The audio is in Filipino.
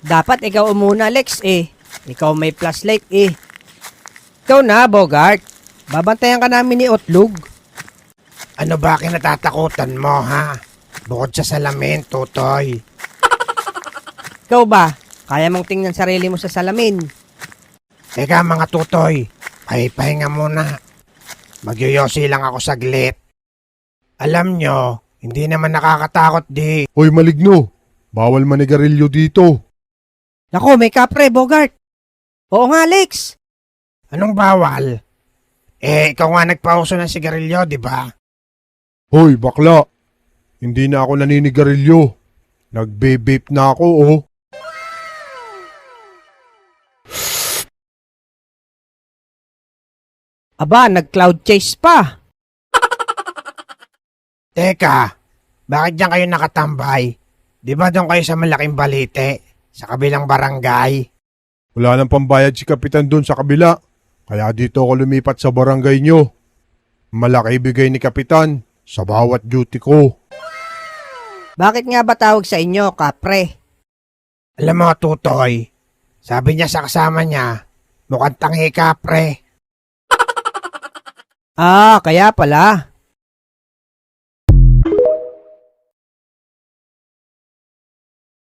Dapat ikaw muna, Lex eh. Ikaw may flashlight eh. Ikaw na, Bogart. Babantayan ka namin ni Otlog. Ano ba kinatatakutan mo, ha? Bukod sa salamin, Tutoy. Ikaw ba? Kaya mong tingnan sarili mo sa salamin. Teka mga Tutoy, pahinga muna. Magyoyosi lang ako saglit. Alam nyo, hindi naman nakakatakot di. Hoy maligno, bawal manigarilyo dito. Nako, may kapre, Bogart. Oo nga, Lex. Anong bawal? Ikaw nga nagpauso ng sigarilyo, di ba? Hoy bakla, hindi na ako naninigarilyo. Nagbe-vape na ako oh. Aba, nag-cloud chase pa. Teka, bakit diyan kayo nakatambay? Di ba doon kayo sa malaking balite? Sa kabilang barangay? Wala nang pambayad si Kapitan doon sa kabila. Kaya dito ako lumipat sa barangay nyo. Malaki bigay ni Kapitan sa bawat duty ko. Bakit nga ba tawag sa inyo, kapre? Alam mo, Tutoy, sabi niya sa kasama niya, mukhang tangi ka, pre. Ah, kaya pala.